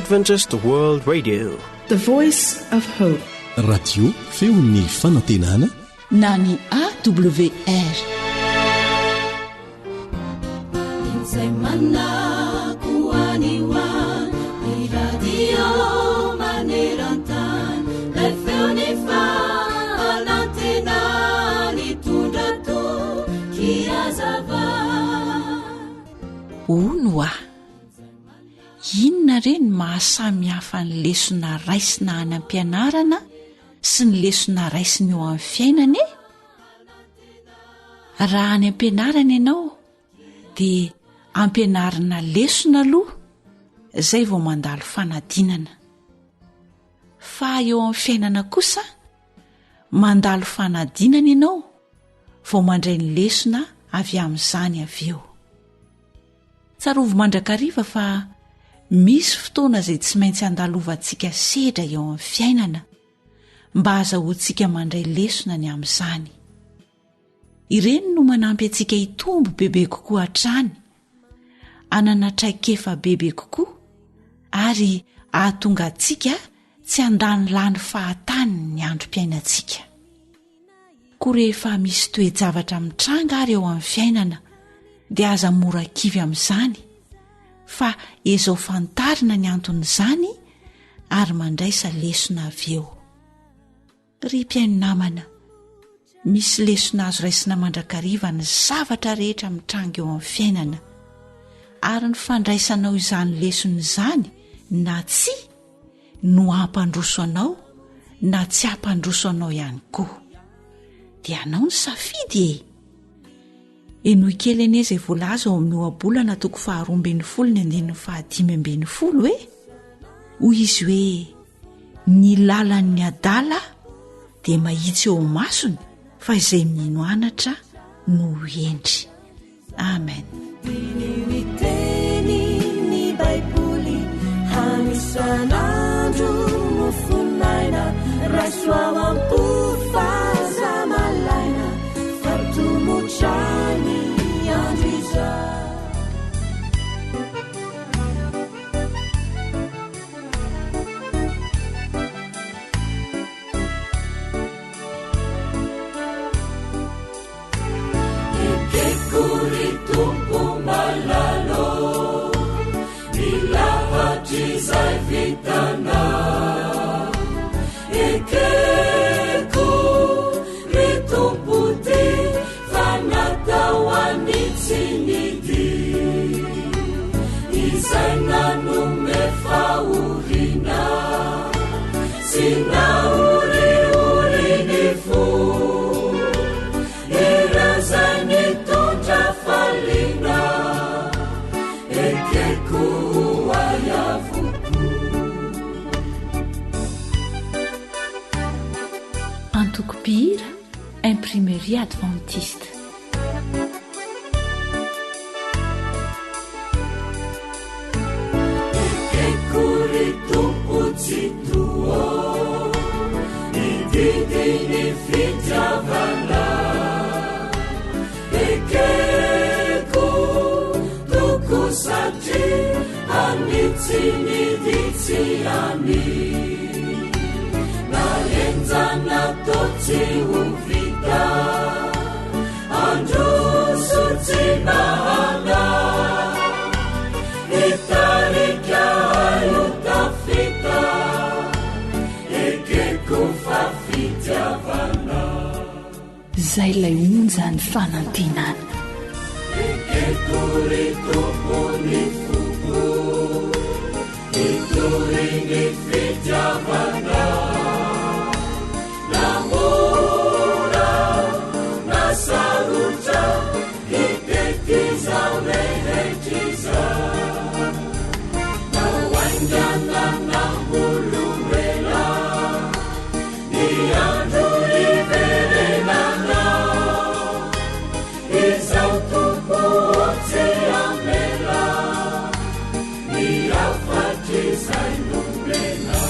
Adventist World Radio, The Voice of Hope. Radio feon'ny fanantenana na ny AWR. Onoa inona reny mahasamy hafa ny lesona raisina any am-pianarana sy ny lesona raisina eo amin'ny fiainana e? Raha any am-pianarana ianao dia ampianarana lesona aloha izay vao mandalo fanadinana, fa eo amin'ny fiainana kosa mandalo fanadinana ianao vao mandray ny lesona avy amin'izany avy eo. Tsarovo mandrakariva fa misy fotoana izay tsy maintsy andalovantsika sedra eo amin'ny fiainana mba azahoantsika mandray lesona ny amin'izany. Ireny no manampy antsika hitombo bebe kokoa hatrany, anana traikefa bebe kokoa ary ahatonga antsika tsy handany lany fahatany ny androm-piainantsika. Koa rehefa misy toe-javatra mitranga ary eo amin'ny fiainana dia aza mora kivy amin'izany, fa ezao fantarina ny anton'izany ary mandraisa lesona avy eo. Ry mpiaino namana, misy lesona azo raisina mandrakariva ny zavatra rehetra mitranga eo amin'ny fiainana, ary ny fandraisanao izany lesona izany na tsy no hampandroso anao na tsy hampandroso anao ihany koa, dia anao ny safidy e. Enoy kely ene izay voalaza ao amin'ny ohabolana 2:25 hoe hoy izy hoe ny lalan'ny adala dia mahitsy eo masony fa izay mino anatra no endry. Amen. Miteny ny baiboly hanisan'andro no fonaina rasoao am-pofazamalaina fartomotrany andro izay. Ekekuri tumpo malalo milahajizay vitana ekeko ritumputi fanatawani tsinidi izay nanome faurina sinauriurini fu irazani tonja falina ekeko ayavuku. Antokopira Imprimerie Adventiste. Kuritumputsituo ididini fitavana ekeku tukusati anitsiniditiani naenzana toti uvita andusutinahana itarika ayutafita ekekufafitiavana Zay lay onjany fanantenana. ekekuritoponi fuku iturini fitiavana namura nasaruta itekiza lehejiza nawanyana nambuluwela nianduriverenana izautukuotiamela niafatizainumena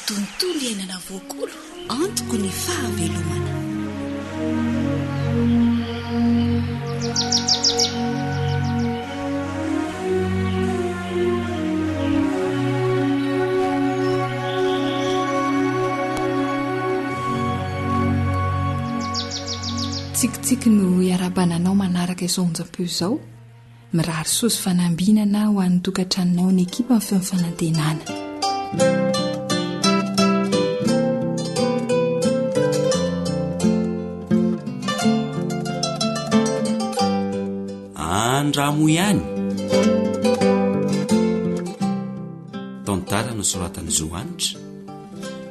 tontolo iainana voakolo antoko ny fahavelomana. tsikitsiky no iarabananao manaraka izao onjam-peo izao mirary sosy fanambinana ho an'ny tokantranonao ny ekipa amin'ny fifanantenana. Andramo ihany tantara no soratany Zoanitra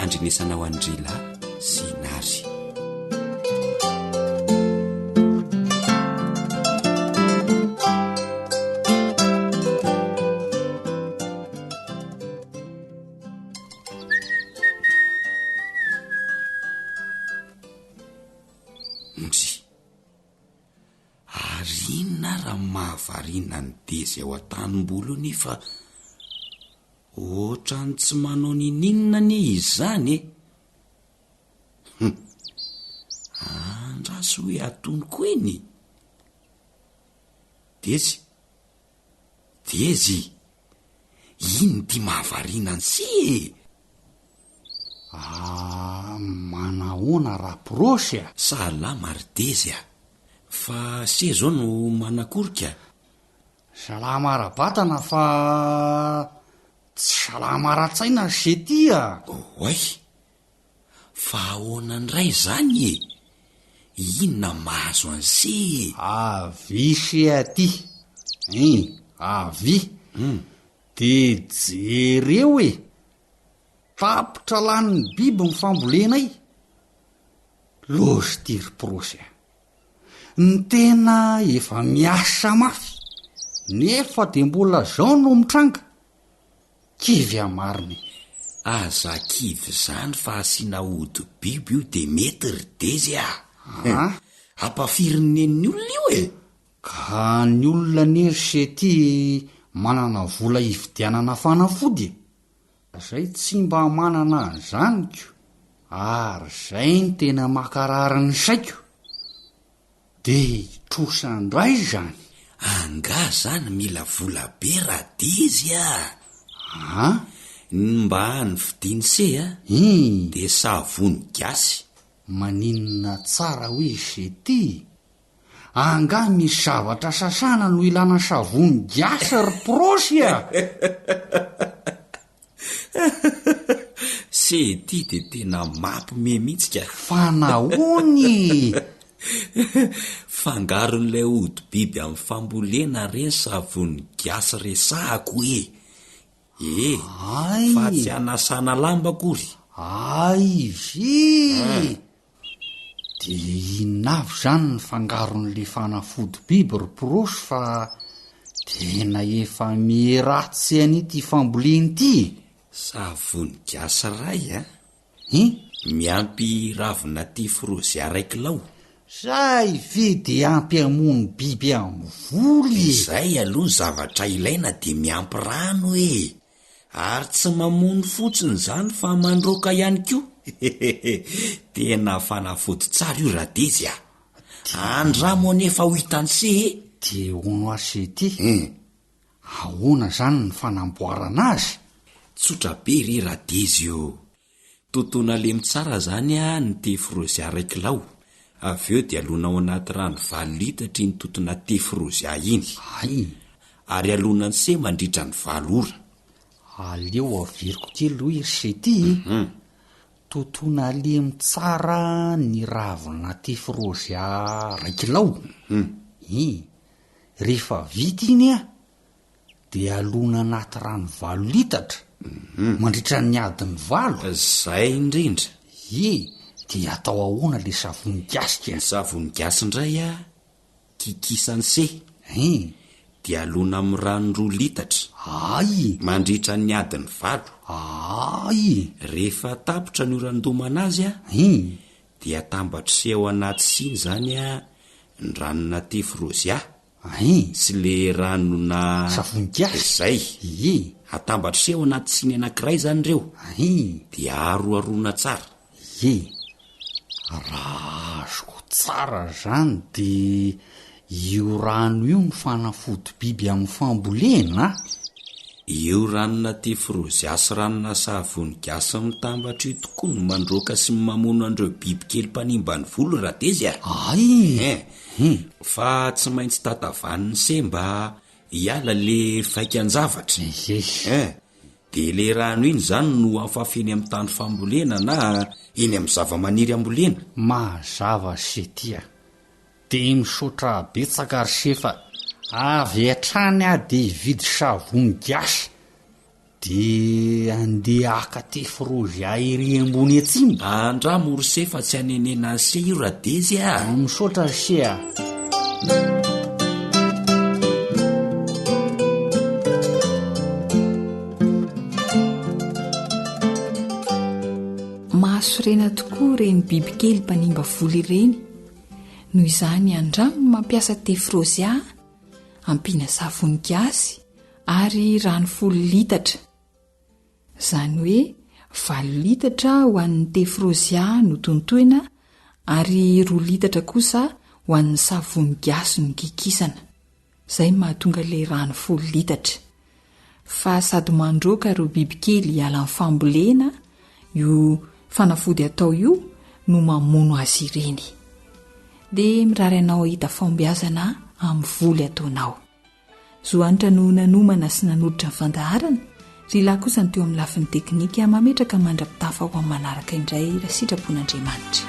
andrinesana ho Andrila sy Nary. Mahavarina ny Dezy ao an-tanimbolo nefa ohatrany tsy manao ninina ne izany andraso hoe atonoko eny. Dezy ino ty mahavarina ny se? Manahoana raprosy a? Salama ry Dezy a, fa se zao no manakorika. Salama ara-batana fa tsy salama ara-tsaina se tia. Oay, fa ahoana ndray zany e? Inona mahazo an'se? Avy se aty. Avy. De jereo e. Tapitra lan'ny biby mifambolenay. Lozy ty ry prosy. Ny tena efa miasa mafy. Nefa de mbola zao no mitranga. Kivy amariny. Aza kivy zany fa asiana ody biby io de mety ry Dezy a. Ampafirin'ny ny olona io e. Ka ny olona nery se ty manana vola hividianana fanafody. Zay tsy mba manana an'izanyko. Ary zay ny tena makarary ny saiko. De trosandray zany. Anga zany mila vola be raha Dezy a. Mba ny vidiany se a. De savony gasy. Maninona tsara hoe se ty. Anga misy zavatra sasana no ilana savony gasy ry prosy a. Se ty de tena mampimemitsika. Fanaony. Fangaron'ilay ody biby amin'ny fambolena reny savony gasy resahako e. Fa tsy anasana lamba akory. De inavy zany ny fangaron'le fanafody biby ry prosy fa tena efa miratsy an'ity famboleny ty. Savony gasy ray a. Miampy ravina tifrosy araikilao. Zay vedy ampy amony biby amin'ny voly. Zay aloha zavatra ilaina de miampy rano e. Ary tsy mamono fotsiny zany fa mandroka ihany ko. Tena fanafody tsara io raha Dezy a. Andramo anefa ho hitany se. De ono ase ty. Ahoana zany ny fanamboarana azy? Tsotra be ry raha Dezy io. Totona lemy tsara zany a ny tifrosy araikilao. Avy eo dia alona ao anaty rano 20 litatra ny totona tifrosy iny. Ary alona ny se mandritra ny 20 ora. Aleo averiko kely hoe se ty. Totona lemy tsara ny ravina tifrosy araikilao. Rehefa vita iny a de alona anaty rano 20 litatra. Mandritra ny adiny 20. Zay indrindra. De atao ahoana le savony gasy? Savony gasy indray a kikisany se. De alona amin'ny rano 2 litatra. Mandritra ny adiny 20. Rehefa tapitra ny orandomana azy a, de atambatra se ao anaty siny zany a ny ranona tifrosy sy le ranona savony gasy. Zay. atambatra seho anaty siny anankiray zany ireo dia aroarona tsara. Raha azoko tsara zany de io rano io ny fanafody biby amin'ny fambolena. Io ranona tefroziasy ranona savony gasy mitambatra io tokoa no mandroaka sy mamono an'ireo biby kely mpanimba ny volo raha tezy fa tsy maintsy tatavaniny semba hiala le vaikan-javatra. De le rano iny zany no afafeny amin'ny tany fambolena na eny amin'ny zava-maniry ambolena. Mazava setia de misotra betsaka ry sefa avy atrany de hividy savony gasy de andeha aka tefrozia ery ambony atsimo. Andramo ry sefa tsy anenena se io raha dezy misotra ry sea. Mahasorena tokoa reny bibikely mpanimba volo ireny, noho izany andramo mampiasa tefrozia ampiana savony gasy ary rano 10 litatra. Zany hoe 8 litatra ho an'ny tefrozia no tontoina ary 2 litatra kosa ho an'ny savony gasy no kikisana. Zay mahatonga le rano 10 litatra. Fa sady mandroaka ro bibikely hiala amin'ny fambolena, io fanafody atao io no mamono azy ireny. Dia mirary anao hita fombiazana amin'ny voly ataonao. Zoanitra no nanomana sy nanoditra ny fandaharana, ry lahy kosa ny teo amin'ny lafiny teknika mametraka mandrapitafa ho amin'ny manaraka indray raha sitrapon'Andriamanitra.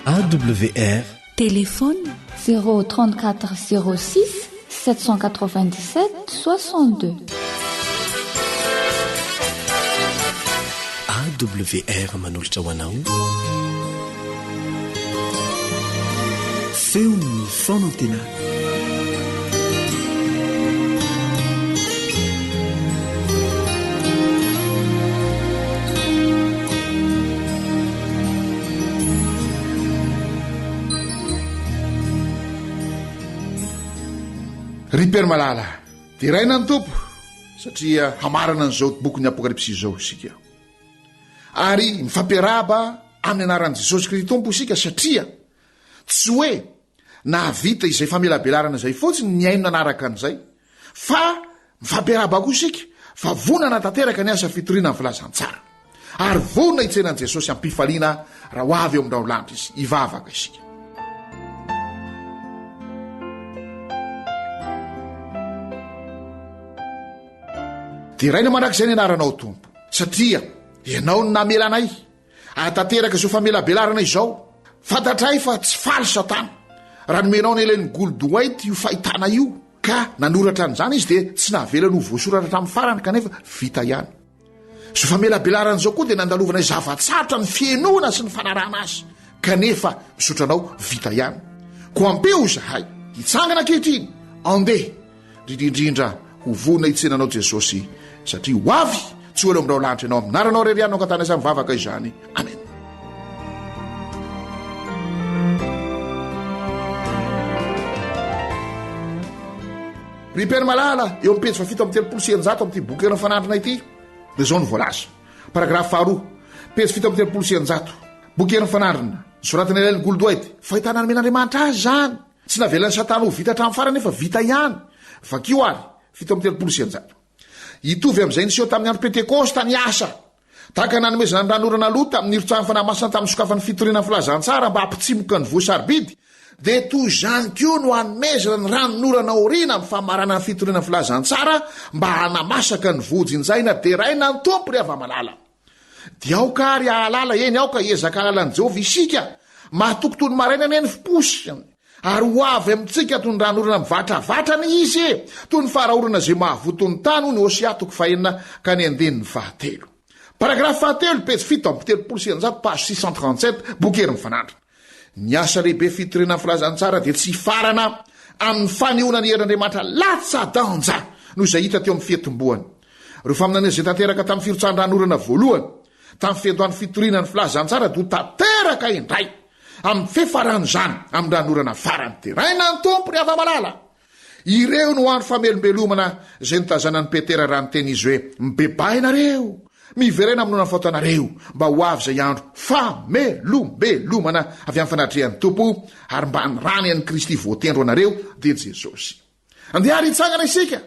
AWR téléphone 034 06 797 62. AWR manolotra ho anao feon'ny fonantena. Riper malala dia raina ny tompo satria hamarana an'izao boky ny apokalipsy izao isika, ary mifampiaraba amin'ny anaran'i Jesosy Kristy tompo isika, satria tsy hoe nahavita izay famelabelarana izay fotsiny ny aino nanaraka an'izay, fa mifampiaraba koa isika fa vonana tanteraka ny asa fitoriana ny filazantsara, ary vonona hitsenan'i Jesosy ampifaliana raha ho avy eo amin'irao lanitra izy hivavaka isika. Dia raina manrak'izay ny anaranao tompo, satria ianao ny namela anay atanteraka izao famelabelarana izao. Fantatray fa tsy faly Satana raha nomenao ny Ellen Goldwait io fahitana io, ka nanoratra an'izany izy dia tsy nahavelany ho voasoratra hatramin'ny farany kanefa vita ihany. Zo famelabelarana izao koa dia nandalovana zavatsarotra ny fienoana sy ny fanarahana azy, kanefa misotranao vita ihany. Ko ampeo zahay hitsangana ankehitriny, andeha indrindrindra ho vona hitsenanao Jesosy, satria ho avy tsy ho elo amin'irao lanitra ianao aminaranao rerianao katana izay mivavaka izany. Amen. Ripeny malala eo amin'ny pejy fafito amin'ny 300 amin'ity boky erany fanandrina ity dia izao ny voalaza. Paragrafy 2, pejy fito amin'ny 300 boky erany fanandrina, soratana Ellen Goldwait. Fahitana ny men'Andriamanitra azy zany, tsy navelany Satana ho vita hatramin'ny farany nefa vita ihany. Vakio ary 700 hitovy amin'izay niseho tamin'ny andro Pentekosta ny asa, tahaka nanomezana ny ranorana loha tamin'ny irotsahan'ny fanahymasina tamin'ny sokafan'ny fitoriana ny filazantsara mba hampitsimoka ny voasarobidy, dia toy izany koa no hanomezana ny ranonorana orina amin'ny famarana ny fitoriana ny filazantsara mba hanamasaka ny vojinjaina dia raina ny tompo ry ava-malala. Dia aoka ary ahalala eny aoka ezaka alalan'i Jehovah isika mahatokotony maraina ny eny fiposiny, ary ho avy amintsika toy ny ranorana mivatravatrany izy toy ny farahorana zay mahavotony tany ho ny Hosea 4 ka ny 9. Paragrafy 7, pejy 7 page 637 boky erany fanandrina. Ny asa lehibe fitoriana ny filazantsara dia tsy farana amin'ny fanehoana ny herin'Andriamanitra latsa-danja noho izay hita teo amin'ny fietim-boany. Reo faminana izay tanteraka tamin'ny firotsahan-dranorana voalohany tamin'ny fiandohan'ny fitoriana ny filazantsara dia ho tanteraka indray amin'ny fefarano zany amin'ny ranorana farany. Dia raina ny tompo ry ava-malala ireo no andro famelombelomana zay nitazana ny petera raha ny teny izy hoe mibeba ianareo miverena aminona ny faotanareo mba ho avy zay andro famelombelomana avy amin'ny fanatrehan'ny tompo ary mba ny rany an'ny Kristy voatendro anareo dia Jesosy. Andeha hitsangana isika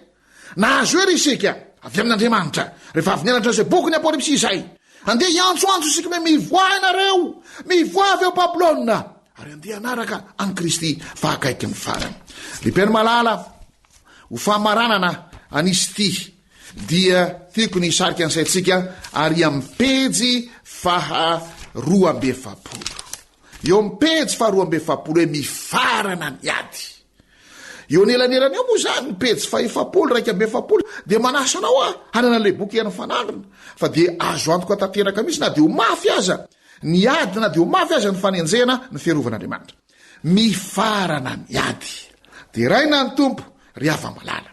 nahazo ery isika avy amin'Andriamanitra rehefa avy nianatra zay boky ny Apokalipsy izay. Andeha hiantsoantso isika hoe mivoa ianareo mivoa avy eo Babilôna ary andeha anaraka an'i Kristy fa akaiky ny farany. Ripeny malala ho famaranana anisy ity dia tiako ny sarika ansaitsika ary amin'ny pejy faharoa amby efapolo. Eo amin'ny pejy faharoa amby efapolo hoe mifarana ny ady. Eo nelanelany eo moa zany ny pejy fahaefapolo raika amby efapolo dia manasa anao hanana le boky ian'ny fanandrina fa dia azo antoka tanteraka mihitsy na dia ho mafy aza ny ady na dia ho mafy aza ny fanenjena ny fiarovanaandriamanitra. Mifarana ny ady dia raina ny tompo ry ava-malala.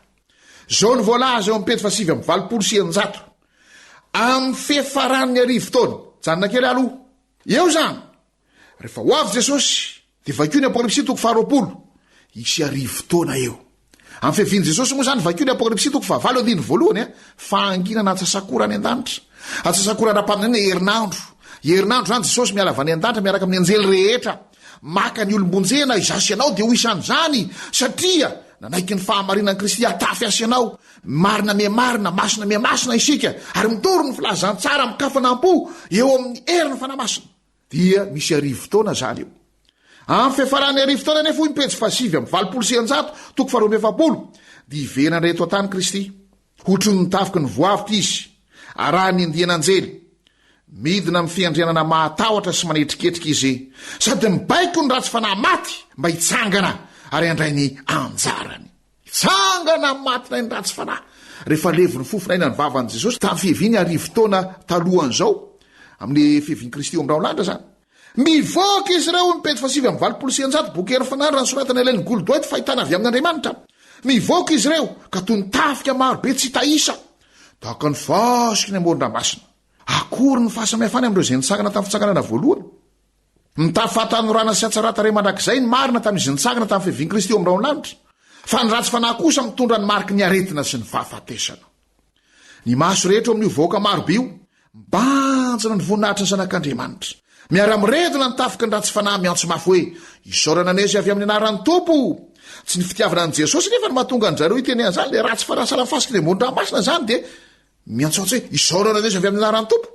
Zao ny voalaza eo amin'ny pejy fasivy amby valopolo sy eninjato amin'ny fiafaran'ny arivo taona janona kely aloha eo zany rehefa ho avy Jesosy dia vakio ny Apokalipsy toko faharoapolo isy arivo taona eo amin'ny fiaviany Jesosy moa zany vakio ny Apokalipsy toko fahavalo andiny voalohany fahanginana atsasakora any an-danitra atsasakora ara-paminana herinandro zany Jesosy miala avy any an-danitra miaraka amin'ny anjely rehetra maka ny olombonjena izasy anao dia ho isan'izany satria nanaiky ny fahamarinan'i Kristy atafy asy anao marina mia marina masina mia masina isika ary mitoro ny filazantsara mikafanam-po eo amin'ny heriny fanamasina dia misy arivo taona zany eo. Amin'ny fiafarany arivo taona nefa hoy pejy fasivy amin'ny valopolo sy eninjato toko faharoa amby efapolo dia iverana reto an-tany Kristy hotry ny tafiky ny voavitra izy arahany indian'anjely midina amin'ny fiandrianana mahatahotra sy manetriketrika izy sady mibaiko ny ratsy fanahy maty mba hitsangana ary andray ny anjarany. Hitsangana maty nay ny ratsy fanahy rehefa levy ny fofinaina ny vavan'i Jesosy tamin'ny fiheviany arivo taona talohan'izao amin'ny fiheviany Kristy eo amin'ny raolandra zany. Mivoaka izy ireo ny pejy fasivy amin'ny valopolo sy eninjato boky ery fanandrina soratana ilain'ny golodoety fahitana avy amin'Andriamanitra. Mivoaka izy ireo ka toy ny tafika marobe tsy hitaisa tahaka ny fasiky ny amoron-dranomasina. Akory ny fahasamihafany amin'ireo izay nitsangana tamin'ny fitsanganana voalohany. Mitafy fahatanorana sy atsarata-ray mandrakizay ny marina tamin'izy nitsangana tamin'ny fiheviany Kristy eo amin'ny raolandra fa ny ratsy fanahy kosa mitondra ny mariky ny aretina sy ny fahafatesana. Ny maso rehetra amin'ny voaka marobe io mbanjana ny voninahitra ny zanak'Andriamanitra miara-miredina ny tafiky ny ratsy fanahy miantso mafy hoe isaorana anezy avy amin'ny anaran'ny tompo. Tsy ny fitiavana an' Jesosy nefa ny mahatonga an'zareo hiteny an'izany le ratsy farasala fasiky ny ambony-dranomasina zany dia miantsoantso hoe isaorana anezy avy amin'ny anaran'ny tompo.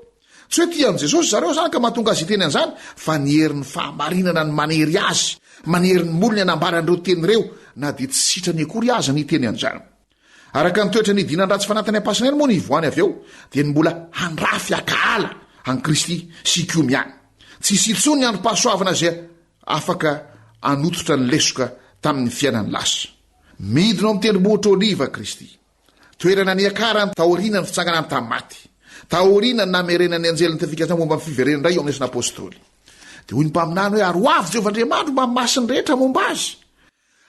Tsy hoe tian'i Jesosy zareo zany ka mahatonga azy hiteny an'izany fa ny herin'ny fahamarinana ny manery azy manery ny molony anambaran'ireo tenyreo na dia tsy sitrany akory azy ny hiteny an'izany. Araka ny toetra ny idinany ratsy fanatany am-pasina eny moa ny ivoany avy eo dia ny mbola handrafy akahala an'i Kristy sy kiomiany. Tsy sitsony ny androm-pahasoavana zay afaka anototra ny lesoka tamin'ny fiainany lasa. Midina amin'ny tendrombohitra oliva Kristy toerana niakarany taoriana ny fitsanganany tamin'ny maty taoriana ny namerenany anjeliny tafikatra momba amin'ny fiverenany ray eo amin'ny asina apôstôly dia hoy ny mpaminany hoe ary ho avy Jehovandriamanitra mba masiny rehetra momba azy.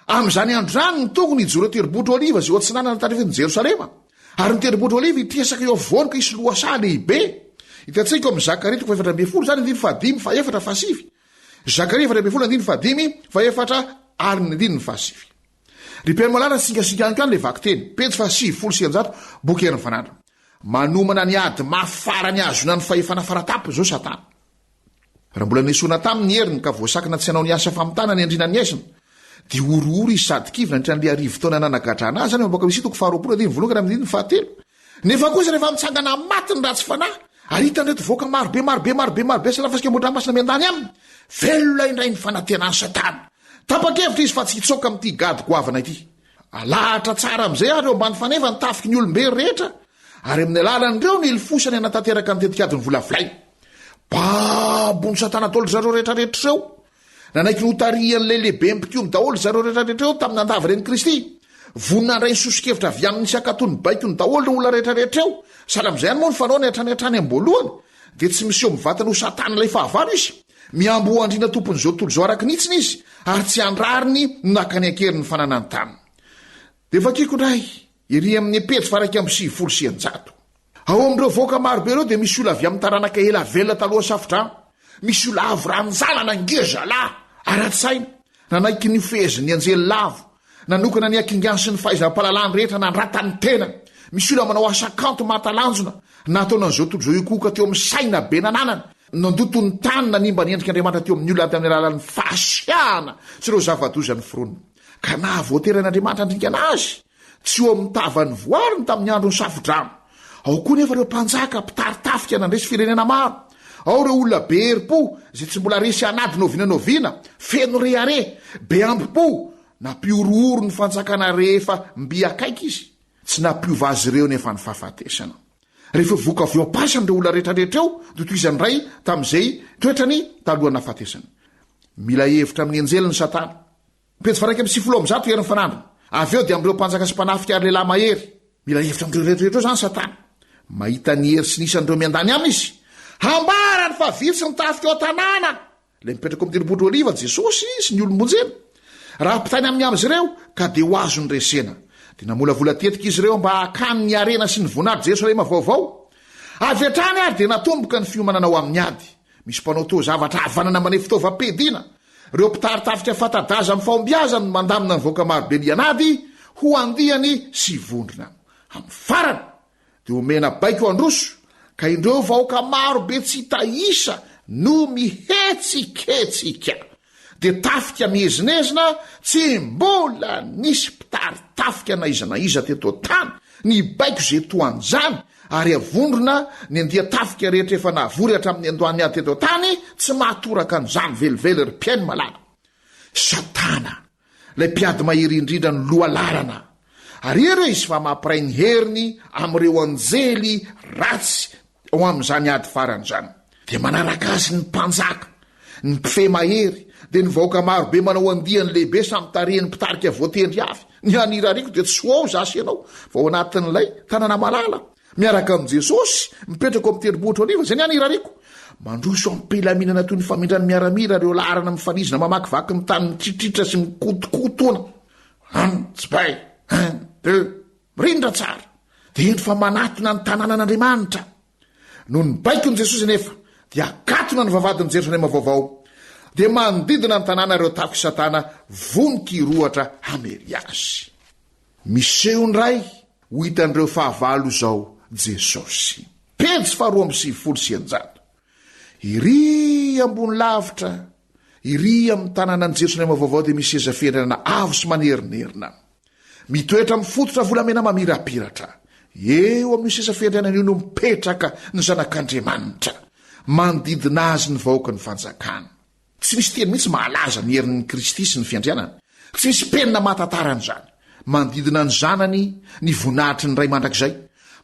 Amin'izany androany ny tokony hijoro tendrombohitra oliva zay ohatsinanana tandrefeny Jerosalema ary ny tendrombohitra oliva hitresaka eo afovoany ka isy lohasaha lehibe. Hitantsika amin'ny Zakaria toko faefatra ambin'ny folo zany andiny fahadimy fa efatra fasivy. Zakaria efatra ambin'ny folo andiny fahadimy fa efatra ary ny andiny ny fasivy. Ripeny malala singasika any le vaky teny pejy fasivy folo sy eninjato boky ery ny fanandrina. Manomana ny ady mafara ny azona ny fahefana faratapo zao Satana. Raha mbola nisoana taminy ny heriny ka voasakina tsy hanao ny asa famitana ny andrina ny aisina dia orooro izy sady kivina nitran'le arivo taona nanagadrana azy zany eo Apokalipsy toko faharoapolo andiny voalohany amin'ny andiny fahatelo. Nefa kosa rehefa mitsangana maty ny ratsy fanahy ary hitanreto voaka marobe sy lafasika ambony-dranomasina miandany aminy velona indray ny fanatenany Satana. Tapa-kevitra izy fa tsy hitsoka amin'ity gady goavana ity. Alahatra tsara amin'izay ary eo ambany fanefa ny tafiky ny olombelo rehetra ary amin'ny alalan'ireo ny ilofosany anatanteraka ny tetikadiny volavolaina. Babony Satana tolo zareo rehetrarehetra ireo nanaiky ny hotarihan'le lehibe mpikomy daholo zareo rehetrarehetra eo tamin'ny andavareny Kristy. Vonina ndray ny sosikevitra avy amin'ny sy akatony baiko ny daholo ny olona rehetrarehetra eo. Sahala amin'izay any moa ny fanao ny hatrany amboalohany dia tsy misy eo mivatana ho Satana ilay fahavalo izy. Miambo andrina tompony zao tontolo zao araky nitsiny izy ary tsy andrariny nakany akeriny fananany taminy. Dia vakiko ndray iry amin'ny pejy faraiky amby sivifolo sy eninjato. Ao amin'ireo voaka marobe ireo dia misy ola avy amin'ny taranaka ela velona taloha safodrano. Misy ola avo ranonjalana ngezalahy ara-tsaina nanaiky ny feheziny anjely lavo nanokana ny akingany sy ny fahaizam-pahalalany rehetra nandratany tena. Misy olona manao asakanto mahatalanjona nataona an'izao tontolo zao ikoka teo amin'ny saina be nananana, nandoto ny tany nanimba ny endrik'Andriamanitra teo amin'ny olona amin'ny alalan'ny fahasiahana sy ireo zava-dozany foronina. Ka nahavoateran'Andriamanitra andrinkana azy tsy ho amin'ny tavany voariny tamin'ny androny safodrano. Ao koa nefa ireo mpanjaka mpitaritafika nandresy firenena maro. Ao ireo olona be herim-po zay tsy mbola resy anady novinanoviana, feno rehare, be ambi-po, nampiorooro ny fanjakana rehefa mby akaiky izy, tsy nampiova azy ireo nefa ny fahafatesana. Rehefa voka avy eo ampasany ireo olona rehetrarehetra eo dia toy izany ray tamin'izay toetrany talohany nahafatesana. Mila hevitra amin'ny anjely ny Satana. Pejy 210 herin'ny fanandrina. Avy eo dia amin'ireo mpanjaka sy mpanafika ary lehilahy mahery. Mila hevitra amin'ireo rehetrarehetra eo izany Satana. Mahita ny hery sy nisan'ireo miandany aminy izy, hambarany fa vitsy ny tafika ao tanàna. Le mipetraka amin'ny tendrombohitra Oliva Jesosy sy ny olombonjena. Raha mpitany amin'ny am'izy ireo ka dia ho azo ny resena. Dia namolavola tetika izy ireo mba hakany ny arena sy ny voninahitry Jerosalema vaovao. Avy hatrany ary dia natomboka ny fiomanana ao amin'ny ady. Misy mpanao tao zavatra havanana maneho fitaovam-piadiana. Ireo mpitaritafika fata-daza amin'ny fahombiazany mandamina ny vahoaka marobe ny anady ho andihany sy vondrona. Amin'ny farany dia omena baiko androso, ka indreo vahoaka marobe tsy hita isa no mihetsiketsiky. Dia tafika mihezinezina, tsy mbola nisy mpitaritafika na iza teto tany ny baiko zay toan'izany, ary avondrona ny andia tafika rehetra efa nahavory hatramin'ny andohany ady teto tany tsy mahatoraka an'izany velively ry mpiainy malala. Satana, lay mpiady mahery indrindra ny loha lalana, ary ireo izy fa mampiray ny heriny amin'ireo anjely ratsy ao amin'izany ady faran'izany. Dia manaraka azy ny mpanjaka, ny mpife mahery, dia ny vahoaka marobe manao andihany lehibe samy tarehiny mpitarika voatendry avy. Ny anirariko dia tsy ho ao zasy ianao fa ao anatin'ilay tanàna malala miaraka amin'i Jesosy mipetraka ao amin'ny tendrombohitra Oliva. Zay ny anirariko mandroso amin'ny mpilaminana toy ny famindrany miaramira ireo larana mifanizina mamakivaky ny tany mitritritra sy mikotokotona. Tsy bay 1 2 mirindra tsara dia eny fa manatona ny tanànan'Andriamanitra. Noho ny baikon' Jesosy nefa dia akatona ny vavadin'i Jerosalema vaovao, dia mandidina ny tanàna ireo tafika Satana vonika rohatra hamery azy. Miseho ndray ho hitan'ireo fahavalo zao Jesosy. Pejy 220. Iry ambony lavitra, iry amin'ny tanànan' Jerosalema vaovao dia misy seza fiandrana avo sy manerinerina, mitoetra mifototra volamena mamirapiratra. Eo amin'ny seza fiandrianana io no mipetraka ny zanak'Andriamanitra, mandidina azy ny vahoaka ny fanjakana. Tsy misy teny mihitsy mahalaza ny herin'ny Kristy sy ny fiandrianana. Tsy misy penina mahatataranyizany. Mandidina ny zanany ny voninahitry ny ray mandrakizay,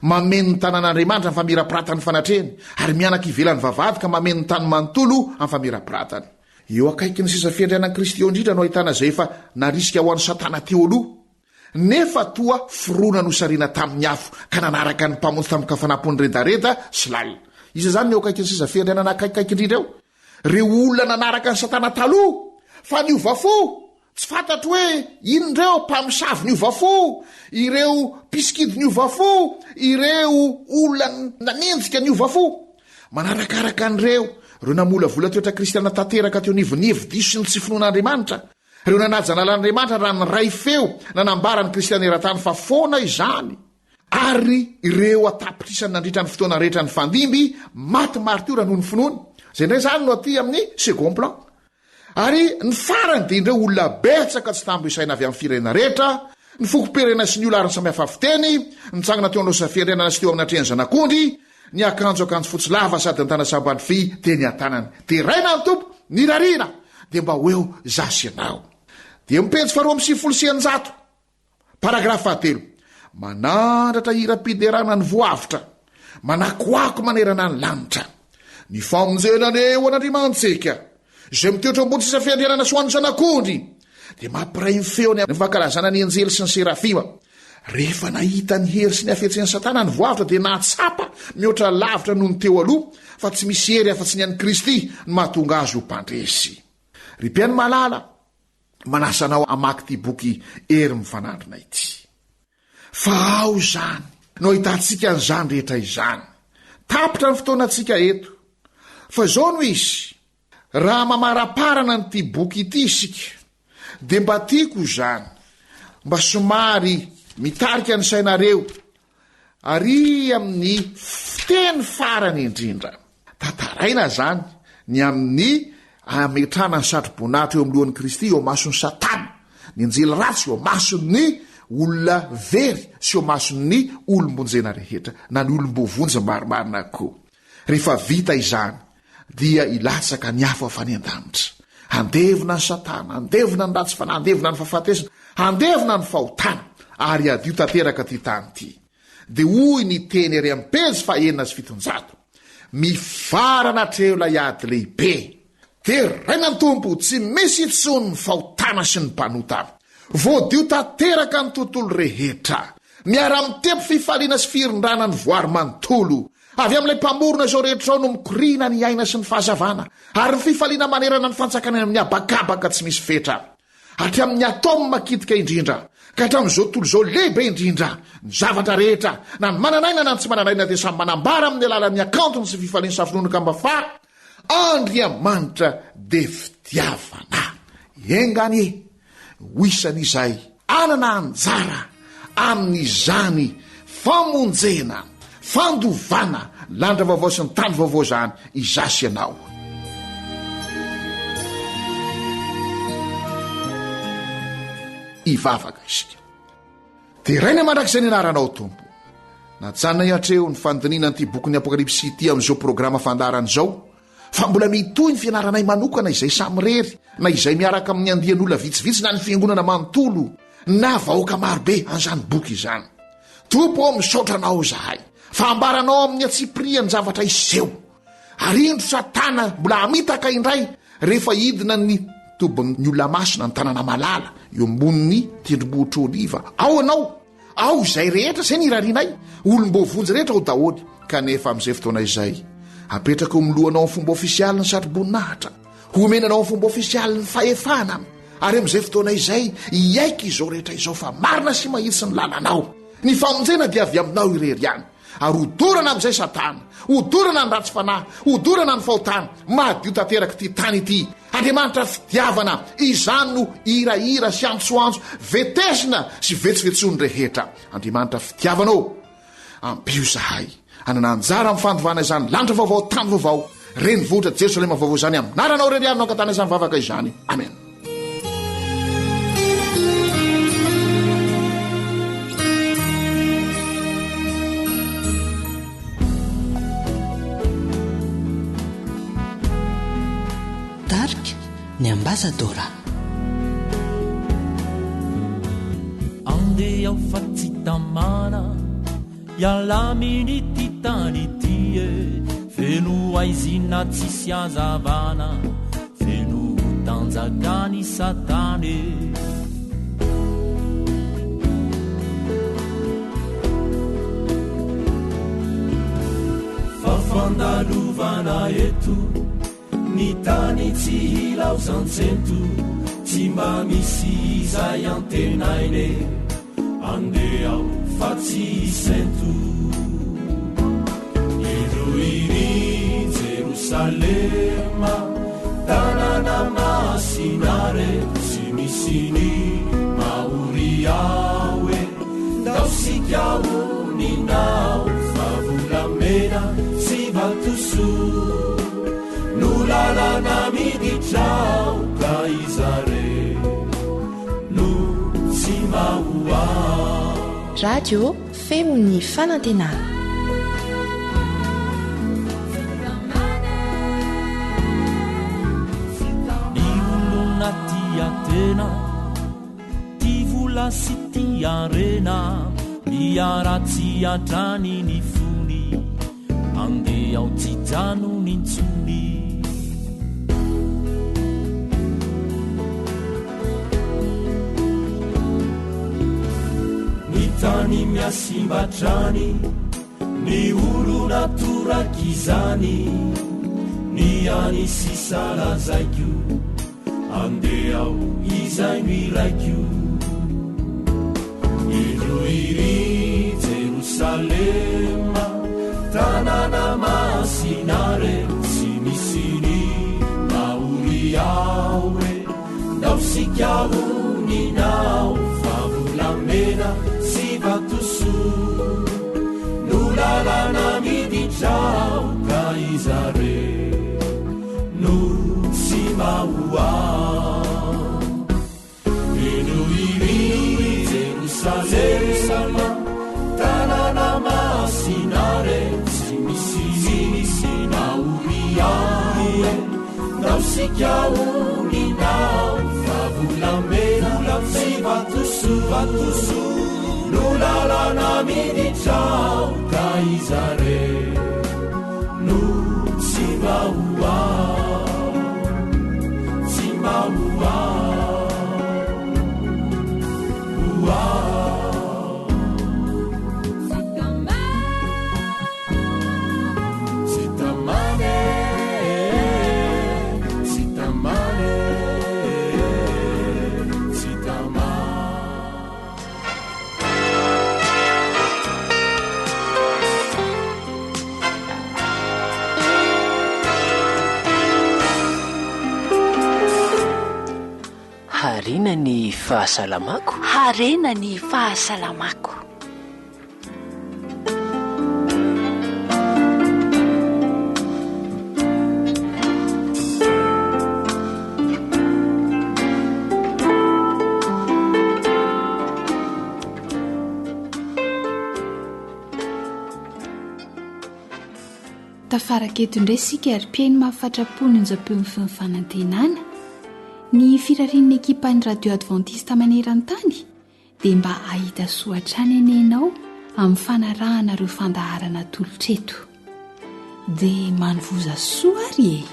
mameno ny tanàn'Andriamanitra amin'ny famirapiratany fanatrehany, ary mianaka ivelan'ny vavady ka mameno ny tany manontolo amin'ny famirapiratany. Eo akaiky ny seza fiandrianan'i Kristy eo indrindra no ahitana zay efa narisika ho an'ny Satana teo aloha, nefa toa forona nosariana tamin'ny afo ka nanaraka ny mpamonjy tamin'ny kafanampon'ny redareda sy lalina. Iza zany ny eo akaiky ny seza fiandrianana akaikikaiky indrindra eo? Reo olona nanaraka ny Satana taloha fa niovafo, tsy fantatro hoe inondreo mpamosavy niovafo, ireo mpiskidy niovafo, ireo olona nanenjika niovafo. Manarakaraka an'ireo namolavola toetra kristiana tanteraka teo nivonivo diso sy ny tsy finoan'Andriamanitra, reo nanaja nalan'Andriamanitra raha ny ray feo nanambara ny kristiana eran-tany fa foana izany, ary ireo atapitrisany nandritra ny fotoana rehetra ny fandimby maty martiora noho ny finoany. Zay ndray zany no aty amin'ny second plan. Ary ny farany dia indreo olona betsaka tsy tambo isaina avy amin'ny firenena rehetra, ny fokom-pirenena sy ny olo ariny samihafa fiteny, nitsangana teo alosa firenena sy teo amin'ny atrehany zanak'ondry, ny akanjo fotsy lava sady nytana sambany fi teny an-tanany. Dia raina ny tompo ny rarina dia mba ho eo zasy ianao. Dia mipejy 220, paragrafa 3. Manandratra hiram-piderana ny voavitra, manakoako manerana ny lanitra, ny famonjenana eo an'Andriamantsika zay mitoetra ambony sisa fiandrianana sy ho an'ny zanak'ondry, dia mampiray ny feony ny fankalazana ny anjely sy ny serafima. Rehefa nahita ny hery sy ny afetsen'ny Satana ny voavitra dia nahatsapa mihoatra lavitra noho ny teo aloha, fa tsy misy hery afa-tsy ny an'i Kristy ny mahatonga azy ho mpandresy. Ry mpiainy malala, manasanao amaky ty boky ery mifanandrina ity. Fa ao zany no ahitantsika an'izany rehetra izany. Tapitra ny fotoanantsika eto. Fa zao no izy, raha mamaraparana ny ty boky ity isika, dia mba tiako zany mba somary mitarika ny sainareo ary amin'ny fiteny farany indrindra tantaraina zany ny amin'ny ametrana ny satrobonato eo ami'lohan'i Kristy eo mason'ny Satana, ny anjely ratsy eo mason'ny olona very sy eo mason'ny olombonjena rehetra na ny olombovonjy marimarina koa. Rehefa vita izany dia ilatsaka ny afo afany an-danitra, andevina ny Satana, andevina ny ratsy fanahy, andevina ny fahafatesana, andevina ny fahotana ary adio tanteraka ty tany ty. De hoy ny teny ery amin'ny pejy 9:7 mifarana treo ilay ady lehibe, teraina ny tompo tsy misy intsony ny fahotana sy ny mpanota, voadio tanteraka ny tontolo rehetra, miara-mitepo fifaliana sy firindrana ny voary manontolo, avy amin'ilay mpamorona izao rehetra ao no mikorina ny aina sy ny fahazavana, ary ny fifaliana manerana ny fantsakana amin'ny abakabaka tsy misy fetra, hatry amin'ny atao makitika indrindra ka hatramin'izao tontolo izao lehibe indrindra, ny zavatra rehetra na ny mananaina na ny tsy mananaina dia samy manambara amin'ny alalan'ny akantony sy fifaliana safinonoka mba fa Andriamanitra de fitiavana. Engany ho isan'izay anana anjara amin'izany famonjena, fandovana landra vaovao sy ny tany vaovao zany izasy ianao. Ivavaka isika. Teraina mandrakizay ny anaranao tompo. Najanona iatreo ny fandiniana an'ity bokin'ny Apokalipsy ity amin'izao programa fandarana izao, fa mbola mitohy ny fianaranay manokana izay samy rery, na izay miaraka amin'ny andian'olona vitsivitsy na ny fiangonana manontolo na vahoaka marobe an'izany boky izany. Tompo ao misaotra anao zahay, fa ambaranao amin'ny atsipriany zavatra iseho. Arindro Satana mbola amitaka indray rehefa idina ny tobon'ny olona masina ny tanàna malala eo ambon'ny tendrombohitra oliva. Ao anao, ao izay rehetra izay nirarianay, olombovonjy rehetra ho daholy, kanefa amin'izay fotoana izay apetraka eo milohanao amin'ny fomba ofisialy ny satroboninahitra, homenanao amin'ny fomba ofisialy ny fahefana, ary amin'izay fotoana izay iaika izao rehetra izao fa marina sy mahitsy ny lalanao. Ny famonjena dia avy aminao irery ihany, ary hodorana amin'izay Satana, hodorana ny ratsy fanahy, hodorana ny fahotana, madio tanteraka ty tany ity. Andriamanitra fitiavana, izany no irahira sy antsoantso, vetesina sy vetsivetsony rehetra. Andriamanitra fitiavanao, ampio zahay anana anjara amin'ny fandovana izany lanitra vaovao, tany vaovao, reny vohitra Jerosalema vaovao izany amin'aranao rery aminao ankatana izany vavaka izany. Amen. Ny ambasadora andeha aho fa tsy tamana ialaminy ty tany ty e, feno aizina tsisy azavana, feno tanjakany Satany. Fafandalovana eto ny tany tsy hilao zantsento, tsy mba misy izay antenaine, andeha aho fa tsy sento. Iroiri Jerosalema, tanàna masinare, tsy misy ny mahory ao e, ndao sika oninao, fa volamena sy vatoso, no lalana miditrao ka izare no tsy mahoa. Radio femo ny fanantenana. Ny olona tia tena, ty vola sy ty arena, miaratsy atrany ny fony, andeha ao tsy jano ny ntsony. Tany miasimbatrany ny olona torakizany, ny any sisala zaiko andeha ao izay miraiko. Iroiri Jerosalema, tanàna masinare, tsy misy ny mahory ao e, ndao sika oninao, fa vola volamena sy vatoso no lalana miditrao ka izare no sy mahoao eno iri Jerusalema tanàna masinare tsy misy naoriae nao sika olinao fa volamena sy vatoso no lalana miditrao ka izare no tsy mahoao tsy mahoao harena ny fahasalamako harena ny fahasalamako tafaraketo indray sika ary piainy mahafatrapony onja-peon'ny fanantenana ny firarin'ny ekipa ny radio adventiste maneran-tany dia mba ahita soatrany anenao amin'ny fanarahana ireo fandaharana tolotreto dia manovoza soa ary e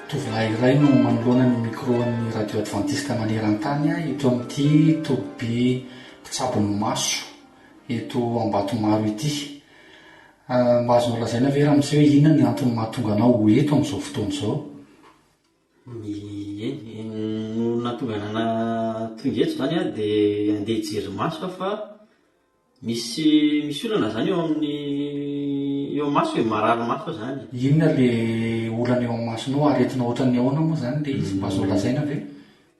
tovolahy iray no manoloana ny micro amin'ny radio adventiste maneran-tany eto amin'ity toby mpitsabon'ny maso eto ambatomaro ity mba azonao lazaina ve raha amin'izay hoe inona ny antony mahatonga anao eto amin'izao fotoana izao no natonganana tonga eto zany a dia andeha hijery maso fa misy olana zany eo amin'ny eo maso hoe marary maso zany inona le olana eo amin'ny masonao aretina ohatran'ny ahoana moa zany le izy mba azo lazaina ve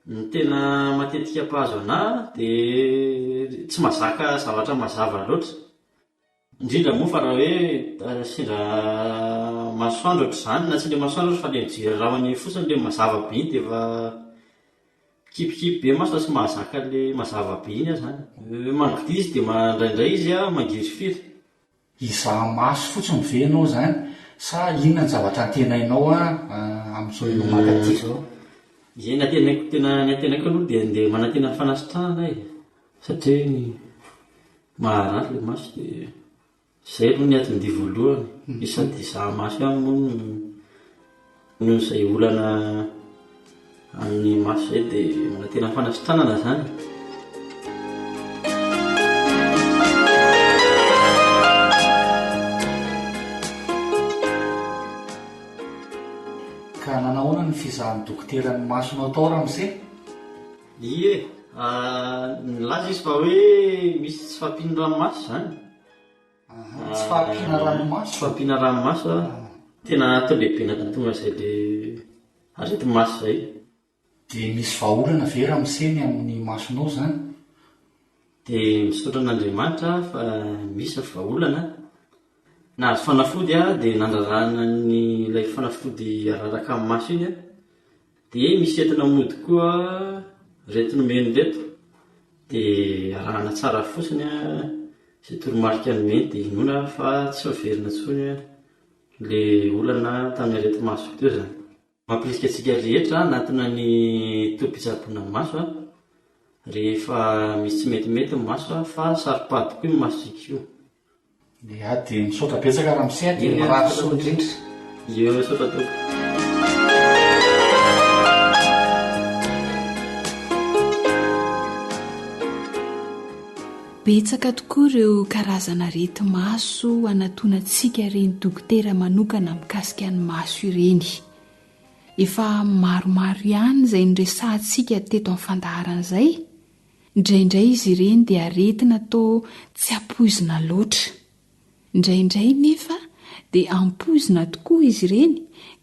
ny tena matetika mpahazo ana dia tsy mahazaka zavatra mazava loatra indrindra moa fa raha hoe sendra masoandro ohatr' zany na tsy le masoandro fa le mijery rahany fotsiny le mazava be iny dia efa kipikipy be maso tsy mahazaka le mazava be iny a zany manodidi izy dia mandraindray izy a mangirofiry izaha maso fotsiny ve anao zany sa inona ny zavatra antenainao amin'izao eo makaty zao ie ny atenaiko aloha dia ndeha manantena ny fanasitrahana e satria maharary le maso dia zay aloha ny atiny dia voalohany sady izaha maso ihany moa noho izay olana amin'ny maso zay dia manantena ny fanasitranana zany ka nanahoana ny fizahan'ny dokoteran'ny masonao tao raha amin'izay ie nilaza izy fa hoe misy tsy fahampiana ranomaso zany tsy fahampiana ranomaso tsy fahampiana ranomaso a tena atao lehibe natonga izay le arety maso zay dia misy vahaolana ve raha miseny amin'ny masonao zany dia misaotra an'Andriamanitra fa misy vahaolana nahazo fanafody a dia nandrarana ny ilay fanafody araraka amin'ny maso iny a dia misy entina mody koa retomeny reto dia arahana tsara fotsiny a izay toromarika nomeny dia inona fa tsy faverina tsony le olana tamin'ny arety maso teo zany mampirisika antsika rehetra anatina ny tompitsabona maso a rehefa misy tsy metimety ny maso a fa saropadiko io masosika io dia misaotra betsaka raha misay dia marary soa indrindra io misaotra toko betsaka tokoa ireo karazana rety maso anatonantsika ireny dokotera manokana mikasika ny maso ireny efa maromaro ihany izay nyresantsika teto amin'ny fandaharan'izay indraindray izy ireny dia aretina atao tsy ampoizina loatra indraindray nefa dia ampozina tokoa izy ireny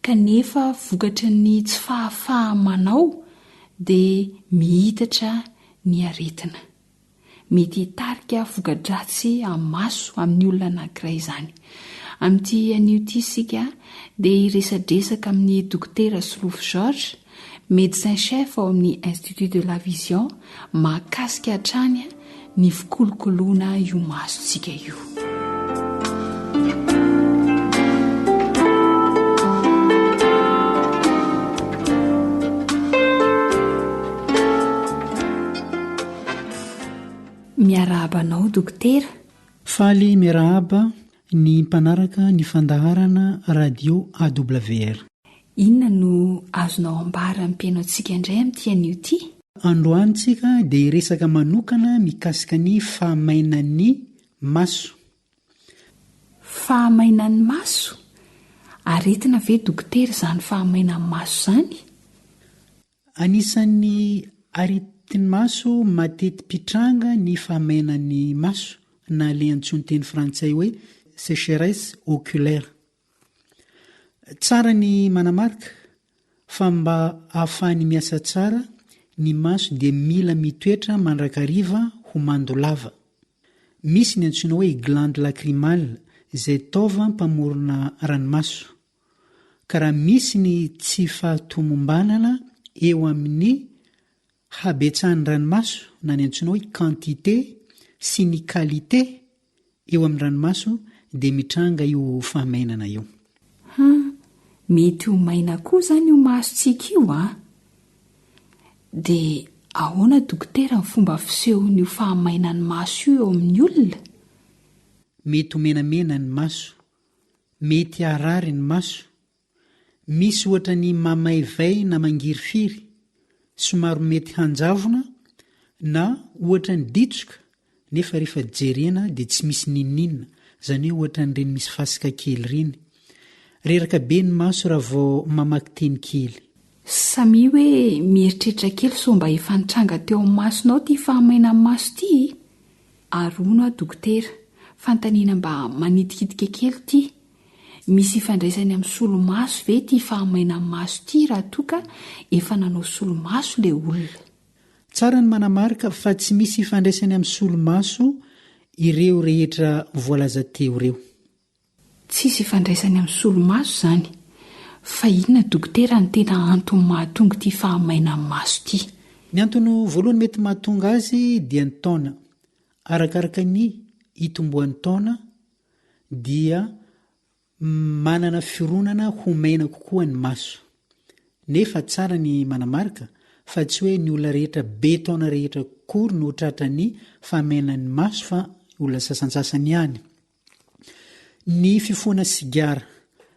kanefa vokatry ny tsy fahafahamanao dia mihitatra ny aretina. Mety hitarika voka-dratsy amin'ny maso amin'ny olona anankiray izany. Amin'ity an'io ity isika dia hiresadresaka amin'ny dokotera Solofo George, médecin chef ao amin'ny Institut de la Vision, mahakasika hatrany ny fikolokoloana io masontsika io. Miarahabanao dokotera. Faly miarahaba ny mpanaraka ny fandaharana radio AWR. Inona no azonao ambara ampiainao-tsika indray amin'ity an'io ity? Androanitsika dia hiresaka manokana mikasika ny fahamainan'ny maso. Fahamainan'ny maso? Aretina ve dokotera izany fahamainan'ny maso izany? Anisan'ny aretin'ny maso matety pitranga ny fahamainan'ny maso, na le antsoiny teny frantsay hoe sécheresse oculaire. Tsara ny manamarika fa mba ahafahany miasa tsara ny maso dia mila mitoetra mandrakariva ho mandolava. Misy ny antsoina hoe glande lacrymale izay taova mpamorona ranomaso. Ka raha misy ny tsy fahatomombanana eo amin'ny habetsahan'ny ranomaso, na ny antsoina hoe quantité sy ny qualité eo amin'ny ranomaso, dia mitranga io fahamainana io. Mety ho maina koa izany io masontsika io dia ahoana dokotera ny fomba fisehon'io fahamainan'ny maso io eo amin'ny olona? Mety ho menamena ny maso, mety harary ny maso, misy ohatra ny mamaivay na mangirifiry, somaro mety hanjavona, na ohatra ny ditsoka nefa rehefa jerena dia tsy misy ninninna, izany hoe ohatra n'ireny misy fasika kely ireny. Reraka be ny maso raha vao mamaky teny kely. Samy hoe mieritreritra kely so mba efa nitranga teo amin'ny masonao ity fahamainan'ny maso ity? Arono dokotera, fantaniana mba manitikitika kely ity. Misy ifandraisany amin'ny solomaso ve ity fahamainan'ny maso ity raha toka efa nanao solomaso le olona? Tsara ny manamarika fa tsy misy ifandraisany amin'ny solomaso ireo rehetra voalaza teo ireo. Tsisy ifandraisany amin'ny solomaso izany. Fa inona dokotera ny tena antony mahatonga ity fahamainan'ny maso ity? Ny antony voalohany mety mahatonga azy dia ny taona. Arakaraka ny hitomboan'ny taona dia manana fironana ho maina kokoa ny maso. Nefa tsara ny manamarika fa tsy hoe ny olona rehetra be taona rehetra kory no tratra ny fahamainan'ny maso, fa olona sasansasany ihany. Ny fifoana sigara,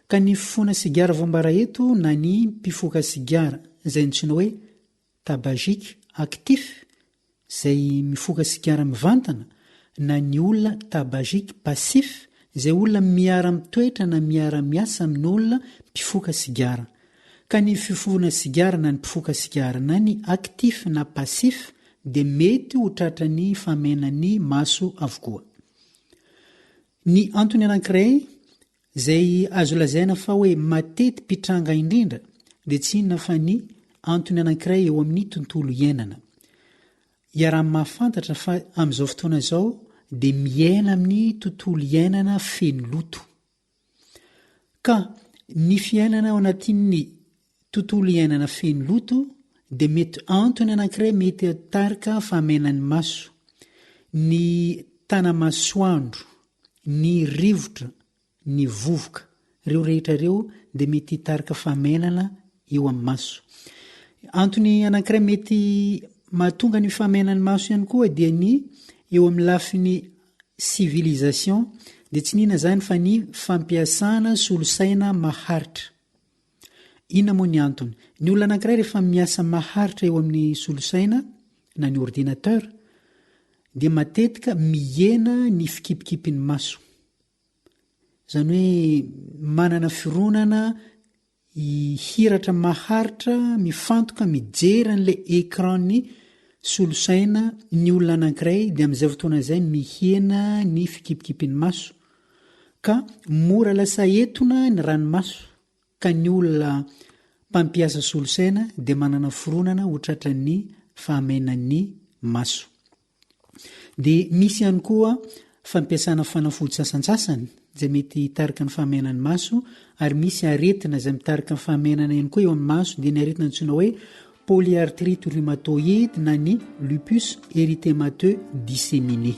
ka ny fifoana sigara voambara eto na ny mpifoka sigara izay ntsona hoe tabagika actif izay mifoka sigara mivantana, na ny olona tabagika passif izay olona miara-mitoetra na miara-miasa amin'ny olona mpifoka sigara. Ka ny fifoana sigara na ny mpifoka sigara na ny actif na passif dia mety ho tratra ny fahamainan'ny maso avokoa. Ny antony anankiray izay azo lazaina fa hoe matety pitranga indrindra dia tsy inona fa ny antony anankiray eo amin'ny tontolo iainana. Iaraha mahafantatra fa amin'izao fotoana izao dia miaina amin'ny tontolo iainana feno loto. Ka ny fiainana ao anatin'ny tontolo iainana feno loto dia mety antony anankiray mety hatarika fahamainan'ny maso. Ny tanamasoandro, ny rivotra, ny vovoka, ireo rehetra ireo dia mety hitarika fahamainana eo amin'ny maso. Antony anankiray mety mahatonga ny fahamainan'ny maso ihany koa dia ny eo amin'ny lafiny civilisation, dia tsy nina izany fa ny fampiasana solosaina maharitra. Inona moa ny antony? Ny olona anankiray rehefa miasa maharitra eo amin'ny solosaina na ny ordinateur dia matetika mihena ny fikipikipin'ny maso. Izany hoe manana fironana hiratra maharitra mifantoka mijery an'ilay écran-ny solosaina ny olona anankiray dia amin'izay fotoana izay mihena ny fikipikipin'ny maso. ka mora lasa etona ny ranomaso ka ny olona mpampiasa solosaina dia manana fironana hotratra ny fahamainan'ny maso. Dia misy ihany koa fampiasana fanafody sasan-tsasany izay mety hitarika ny fahamainan'ny maso, ary misy aretina izay mitarika ny fahamainana ihany koa eo amin'ny maso, dia ny aretina antsoina hoe polyarthrite rhumatoïde na ny lupus érythémateux disséminé.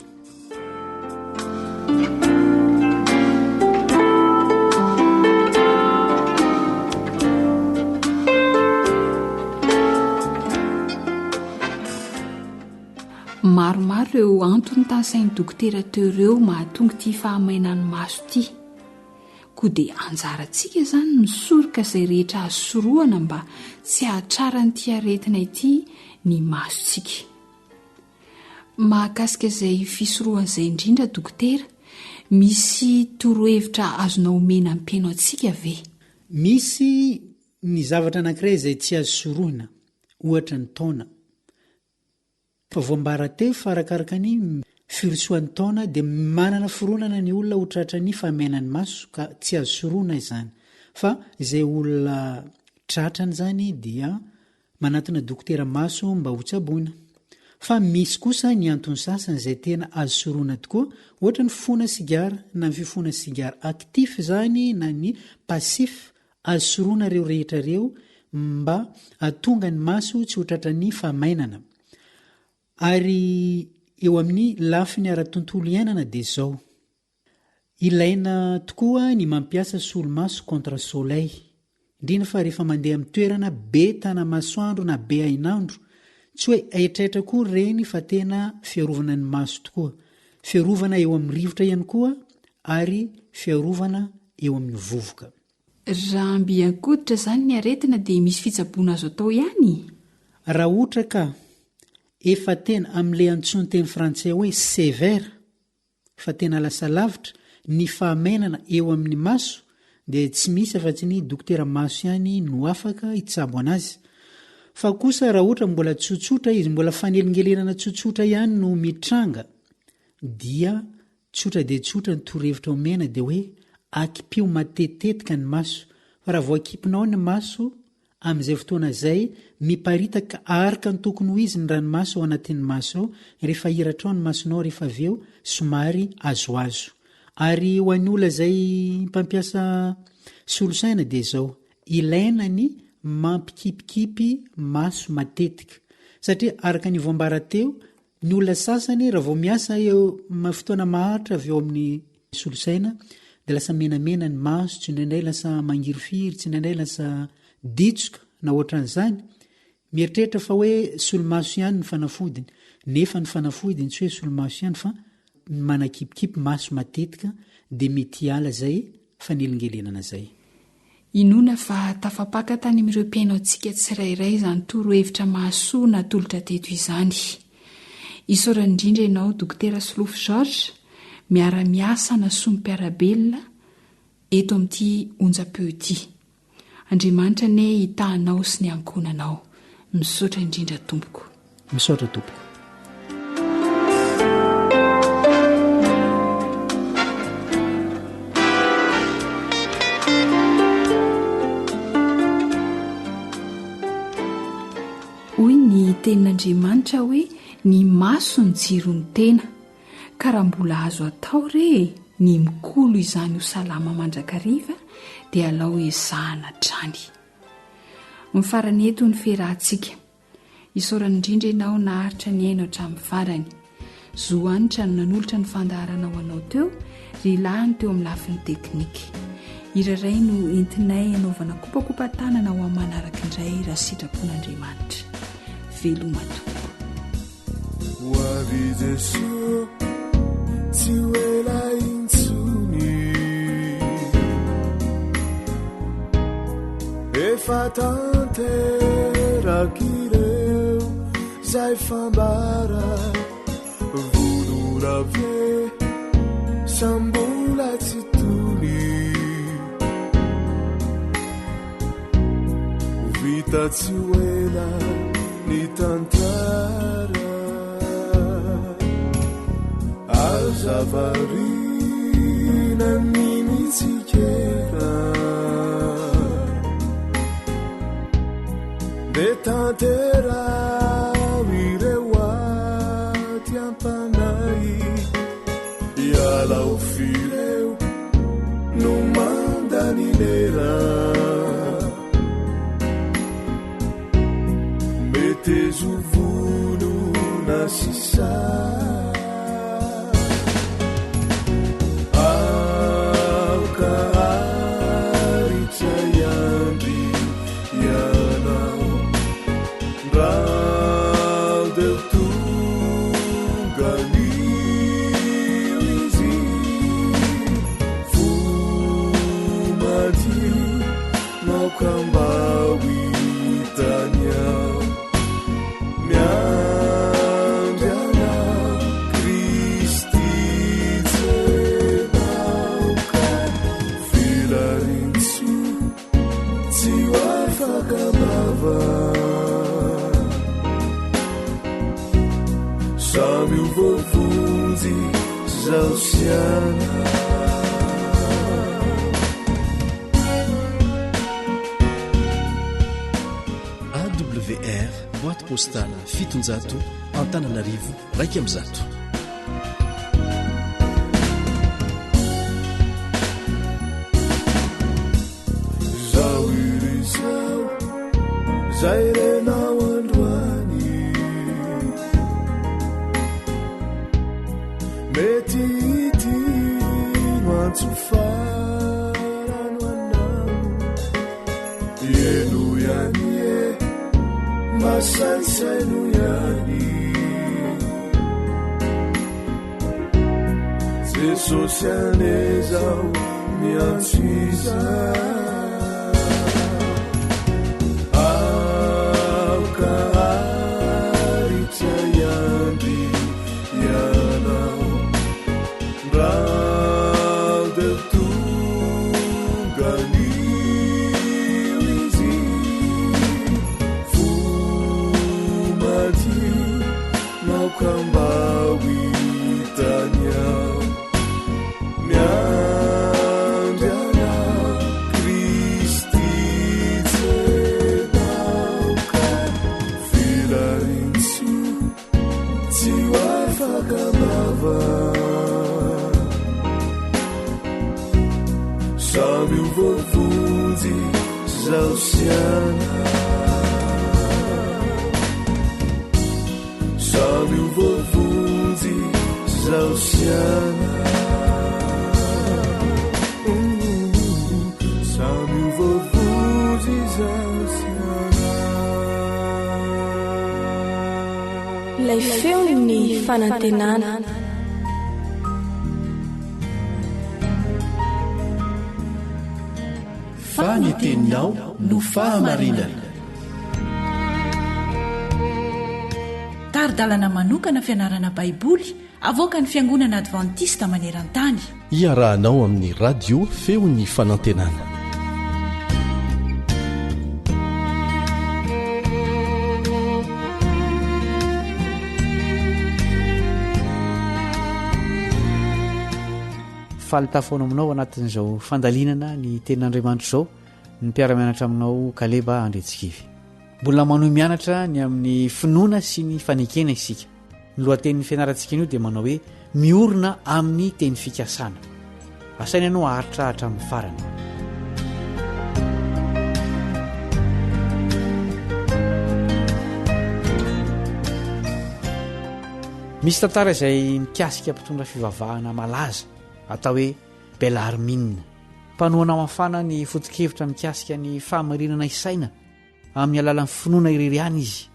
Maromaro ireo antony tansain'ny dokotera teo ireo mahatonga ity fahamainan'ny maso ity. Koa dia anjarantsika izany misoroka izay rehetra azo soroana mba tsy hahatrara n'ity aretina ity ny masontsika. Mahakasika izay fisorohan'izay indrindra dokotera, misy torohevitra azonao omena amin'ny mpiaino antsika ve? Misy ny zavatra anankiray izay tsy azo soroina, ohatra ny taona. Fa voambara teo fa arakaraka ny firosoan'ny taona dia manana fironana ny olona hotratra ny fahamainan'ny maso ka tsy azo soroina izany. Fa izay olona tratrany izany dia manatona dokotera maso mba ho tsaboina. Fa misy kosa ny antony sasany izay tena azo soroina tokoa, ohatra ny fifoana sigara na ny fifoana sigara aktif izany na ny passif, azo soroina ireo rehetra ireo mba hatonga ny maso tsy hotratra ny fahamainana. Ary eo amin'ny lafiny ara-tontolo iainana dia izao. Ilaina tokoa ny mampiasa solomaso contre soleil, indrindra fa rehefa mandeha amin'ny toerana be tana masoandro na be ainandro, tsy hoe aitraitra koa ireny fa tena fiarovana ny maso tokoa. Fiarovana eo amin'ny rivotra ihany koa ary fiarovana eo amin'ny vovoka. Raha ambiankoditra izany ny aretina dia misy fitsaboana azo atao ihany? Raha ohatra ka efa tena amin'ilay antsoiny teny frantsay hoe sévère, fa tena lasa lavitra ny fahamainana eo amin'ny maso, dia tsy misy afa-tsy ny dokotera maso ihany no afaka hitsabo anazy. Fa kosa raha ohatra mbola tsotsotra izy, mbola fanelingelenana tsotsotra ihany no mitranga, dia tsotra dia tsotra ny torohevitra omena dia hoe akipio matetitetika ny maso. Fa raha vao akipinao ny maso amin'izay fotoana izay, miparitaka arika ny tokony ho izy ny ranomaso ao anatin'ny maso ao, rehefa hiratra ao ny masonao rehefa avy eo somary azoazo. Ary ho an'ny olona izay mpampiasa solosaina dia izao, ilaina ny mampikipikipy maso matetika, satria araka ny voambara teo, ny olona sasany raha vao miasa eo fotoana maharitra avy eo amin'ny solosaina dia lasa menamena ny maso, tsy indraindray lasa mangirifiry, tsy indraindray lasa ditsoka na ohatran'izany. Mieritreritra fa hoe solomaso ihany ny fanafodiny, nefa ny fanafodiny tsy hoe solomaso ihany fa manakipikipy maso matetika dia mety hiala izay fanelingelenana izay. Inona fa tafapaka tany amin'ireo mpiaino antsika tsirairay izany torohevitra mahasoa natolotra teto izany. Isaorana indrindra ianao dokotera Solofo George, miara-miasa na sompiarabelona eto amin'ity onjam-peo ity. Andriamanitra ne hitahanao sy ny ankonanao. Misaotra indrindra tompoko. Misaotra tompoko. Hoy ny tenin'Andriamanitra hoe ny maso ny jiro ny tena, ka raha mbola azo atao re ny mikolo izany ho salama mandrakariva dia alao ezahana trany. Mifarany eto ny ferahantsika. Isaorana indrindra ianao naharitra ny aina hatramin'ny farany. Zohanitra no nanolotra ny fandaharana ho anao teo, ry lahiny teo amin'ny lafiny teknika. Iraray no entinay anaovana kopakopa-tanana ho amin'ny manaraka indray raha sitrapon'Andriamanitra. Veloma tokoa. Ho avy Jesosy tsy ela intsony, efa tanterak'ireo zay fambara volorave sambola tsy tony, vita tsy ela ny tantara azavarina ny tsikera de tantera ireuatiampanai ialau fireu no mandaninera metezovono na sisa kambawitanya miandrana Kristi tsenauka filarinsu tsy afaka bava samy uvovonjy zao siana AWR, boîte postale fitonjato Antananarivo, raiky amby zato. Zao iry zao zay renao androany mety ity no antso farano anao eno ihany e masainsaino ihany Jesosy ane zao miantso izao kambawitanya miandrana Kristi tsenauka filarinsu tsy afaka bava samy uvovonjy zao siana samy uvovonjy zao siana samy uvovonjy zao siana lay feony fanantenana faniteninao no fahamarinana taridalana manokana fianarana baiboly avoaka ny fiangonana advantista maneran-tany iarahanao amin'ny radio feony fanantenana falitafoana aminao anatin'izao fandalinana ny tenin'Andriamanitra zao ny mpiara-mianatra aminao Kaleba Andretsikivy. Mbola manohy mianatra ny amin'ny finoana sy ny fanekena isika. Ny lohatenin'ny fianarantsika io dia manao hoe miorina amin'ny teny fikasana. Asaina ianao aharitrahatra amin'ny farany. Misy tantara izay mikasika mpitondra fivavahana malaza atao hoe Belarmine. Mpanohana mafana ny foto-kevitra mikasika ny fahamarinana isaina amin'ny alalan'ny finoana ireriany izy.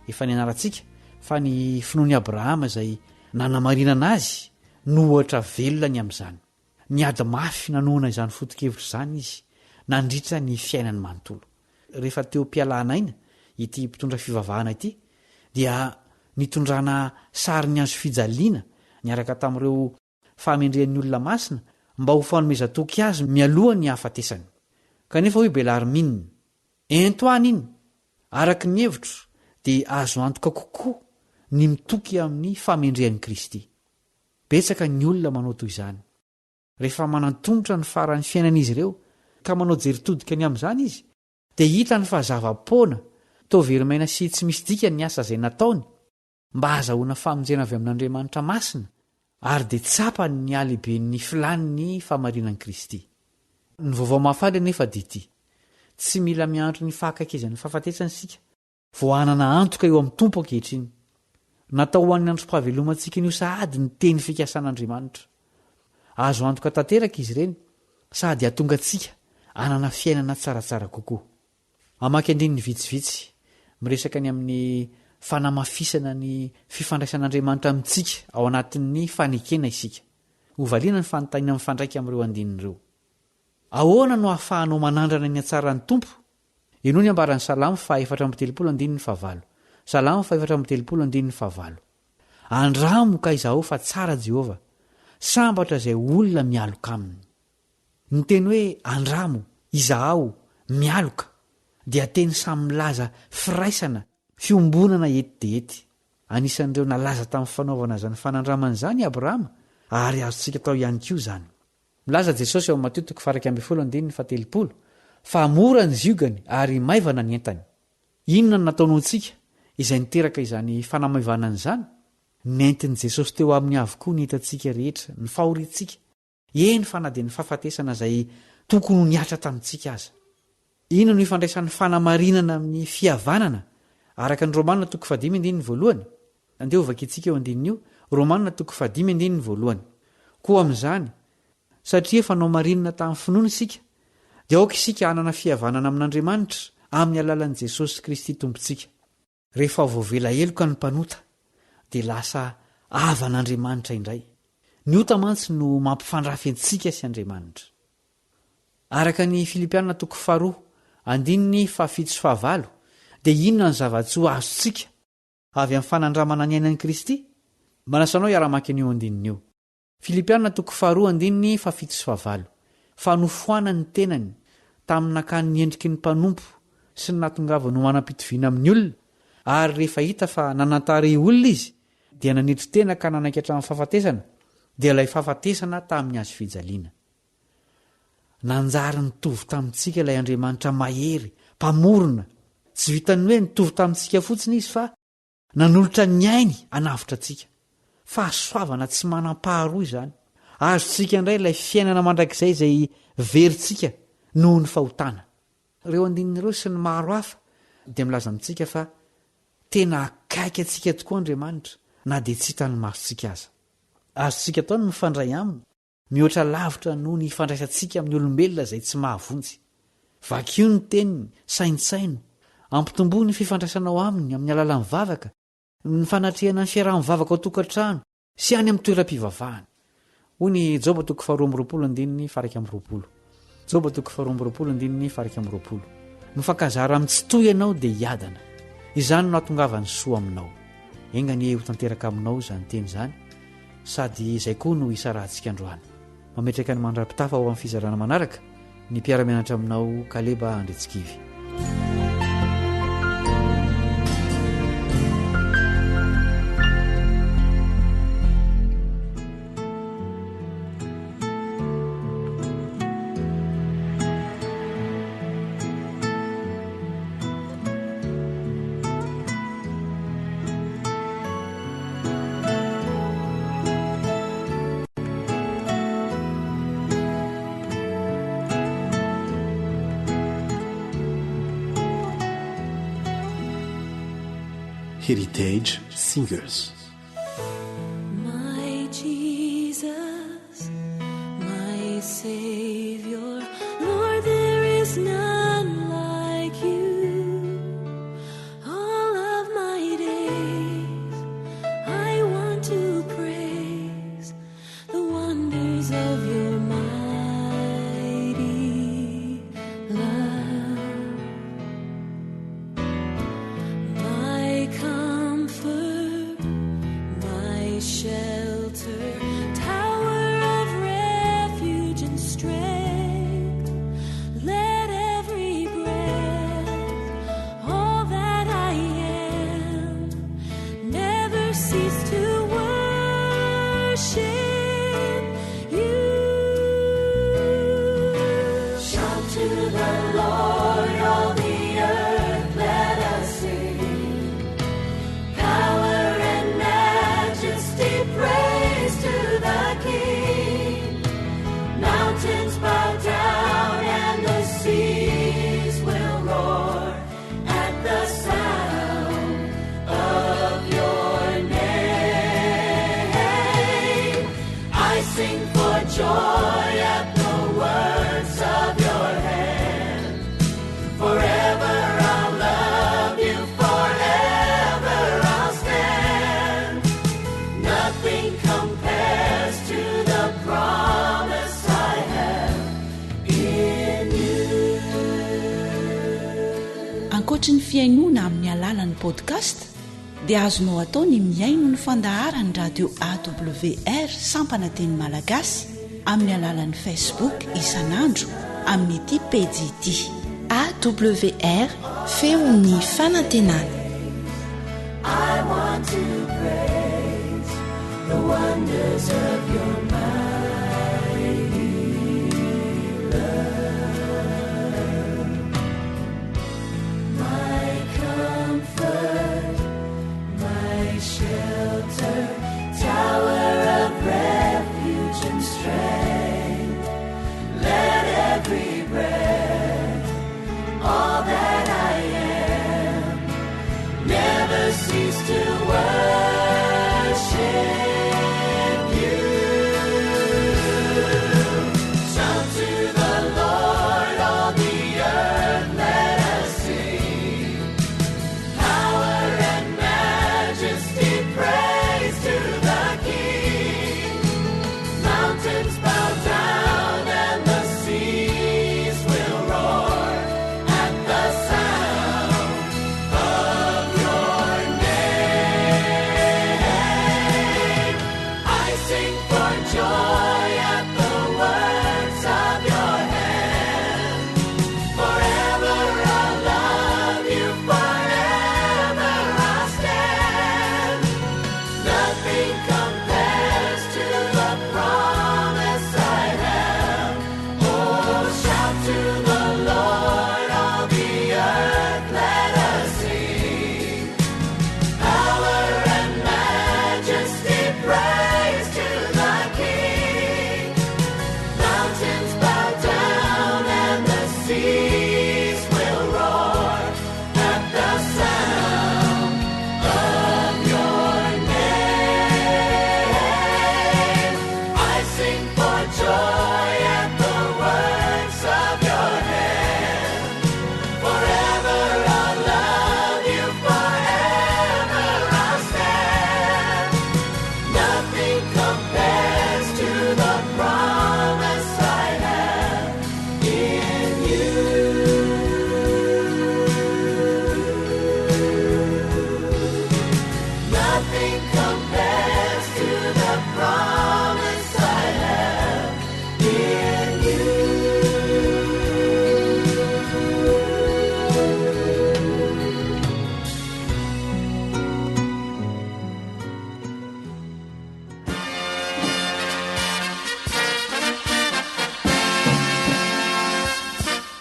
Efa nianarantsika fa ny finoan'i Abrahama izay nanamarinana azy no ohatra velona ny amin'izany. Ny ady mafy nanohana izany foto-kevitra izany izy nandritra ny fiainany manontolo. Rehefa teo mpialanaina ity mpitondra fivavahana ity dia nitondrana sary ny azo fijaliana niaraka tamin'ireo fahamendrehan'ny olona masina mba ho fanomezan-toky azy mialoha ny hafatesany. Kanefa hoe Belarmine, entoany iny araka ny hevitro dia azo antoka kokoa ny mitoky amin'ny fahamendrehan'i Kristy. Betsaka ny olona manao toy izany. rehefa manantongotra ny faran'ny fiainan'izy ireo ka manao jeritodika ny amin'izany izy dia hitany fa zava-poana toverymaina sy tsy misy dika ny asa izay nataony mba hahazahoana famonjena avy amin'Andriamanitra masina ary dia tsapany ny alehiben'ny filaniny famarinan'i Kristy. Ny vaovao mahafaly anefa dia ity: tsy mila miandro ny fahankakizan'ny fahafatesana isika vao hanana antoka eo amin'ny tompo ankehitriny. Natao ho an'ny androm-pahavelomantsika n'io sahady ny teny fikasan'Andriamanitra. Azo antoka tanteraka izy ireny sady hahatonga antsika hanana fiainana tsaratsara kokoa. Amaky andininy vitsivitsy miresaka ny amin'ny fanamafisana ny fifandraisan'Andriamanitra amintsika ao anatin'ny fanekena isika. Hovaliana ny fanontaniana mifandraika amin'ireo andinireo. Ahoana no ahafahanao manandrana ny atsaran'ny tompo? Eno ny ambaran'ny Salamo 4:7. Salamo 4:7. Andramo ka izaho fa tsara Jehova, sambatra izay olona mialoka aminy. Ny teny hoe andramo, izaho, mialoka dia teny samy milaza firaisana, fiombonana ety dia ety. Anisan'ireo nalaza tamin'ny fanaovana izany fanandramana izany Abrahama ary azontsika tao ihany koa izany. Milaza Jesosy ao Mateo 4:7 fa mora ny ziogany ary maivana ny entany. Inona no nataonao antsika izay niteraka izany fanamaivanana izany? Nentin'i Jesosy teo amin'ny avokoa ny hitantsika rehetra, ny fahorintsika. Eny fa na dia ny fahafatesana izay tokony ho niatra tamintsika aza. Inona no ifandraisan'ny fanamarinana amin'ny fihavanana araka ny Romanina 5:1. Andeha hovakintsika eo andininy io, Romanina 5:1. Koa amin'izany, satria efa nao marinana tamin'ny finoana isika, dia aoka isika hanana fihavanana amin'Andriamanitra amin'ny alalan'i Jesosy Kristy tompontsika. Rehefa voavela eloka ny mpanota dia lasa avan'Andriamanitra indray. Ny ota mantsy no mampifandrafy antsika sy Andriamanitra. Araka ny Filipianina 2:7 dia inona ny zava-tsoa azontsika avy amin'ny fanandramana ny ainan'i Kristy? Manasanao iara-maki an'io andininy io. Filipianina 2:7. Fa nofoana ny tenany tamin'ny nakany ny endriky ny mpanompo sy ny natongava no manam-pitoviana amin'ny olona, ary rehefa hita fa nanantary olona izy dia nanetry tena ka nanaiky hatramin'ny fahafatesana, dia ilay fahafatesana tamin'ny azo fijaliana. Nanjary nitovy tamintsika ilay Andriamanitra mahery, mpamorona. Tsy vitany hoe nitovy tamintsika fotsiny izy fa nanolotra ny ainy hanavitra antsika. Fahasoavana tsy manam-paharoa izany. Azontsika indray ilay fiainana mandrakizay izay verintsika noho ny fahotana. Ireo andinin'ireo sy ny maro hafa dia milaza amintsika fa tena akaiky antsika tokoa Andriamanitra na dia tsy hitany masontsika aza. Azontsika tao ny mifandray aminy, mihoatra lavitra noho ny ifandraisantsika amin'ny olombelona izay tsy mahavonjy. Vakio ny teniny, saintsaino, ampitombo ny fifandraisanao aminy amin'ny alalan'ny vavaka, ny fanatrehana ny fiaraha-mivavaka ao tokantrano sy any amin'ny toeram-pivavahana. Hoy ny Job 2:20. Job 2:20. Mifankazara amin'ny tsy toy ianao dia hiadana, izany no hahatongavany soa aminao. Engany ho tanteraka aminao izany teny izany, sady izay koa no isa rahantsika androany. Mametraka ny mandra-pitafa ao amin'ny fizarana manaraka ny mpiara-mianatra aminao Kaleba Andretsikivy. Heritage Singers. My Jesus, my Savior, Lord, there is none like you. All of my days I want to praise the wonders of your mighty love. Shelter, tower of refuge and strength, let every breath, all that I am, never cease to worship you. fiainoana amin'ny alalan'ny podcast dia azonao atao ny miaino ny fandaharany radio awr sampana teny malagasy amin'ny alalan'ny facebook isanandro amin'ny ity pejy ity awr feon'ny fanantenana. I want to praise the wonders of your mighty love. My comfort, my shelter, tower of refuge and strength. Let every breath, all that I am, never cease to worship you. Shout to the Lord, all the earth, let us sing. Power and majesty, praise to the King. Mountains bow down and the seas will roar at the sound of your name. I sing for joy at the works of your hand. Forever I'll love you, forever I'll stand. Nothing compares to the promise I have. Oh, shout to the Lord, all the earth, let us sing. Power and majesty, praise to the King. Mountains bow down and the seas will roar at the sound of your name. I sing for joy at the works of your hand. Forever I'll love you, forever I'll stand. Nothing compares to the promise I have in you. Nothing compares to the promise I have in you.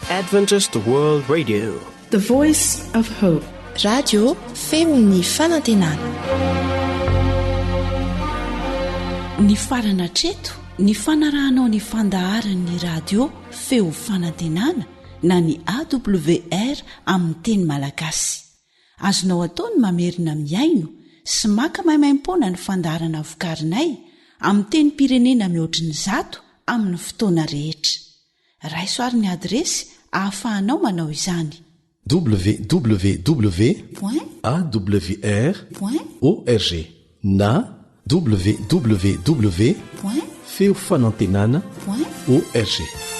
Adventist World Radio, The Voice of Hope. Radio feon'ny fanantenana. Ny farana treto ny fanarahanao ny fandaharan'ny radio feo fanantenana na ny awr amin'ny teny malagasy. Azonao atao ny mamerina miaino sy maka maimaimpoana ny fandaharana vokarinay amin'ny teny pirenena mihoatriny 100 amin'ny fotoana rehetra. Raisoaryn'ny adresy ahafahanao manao izany: www.awr.org na www.feofanantenana.org.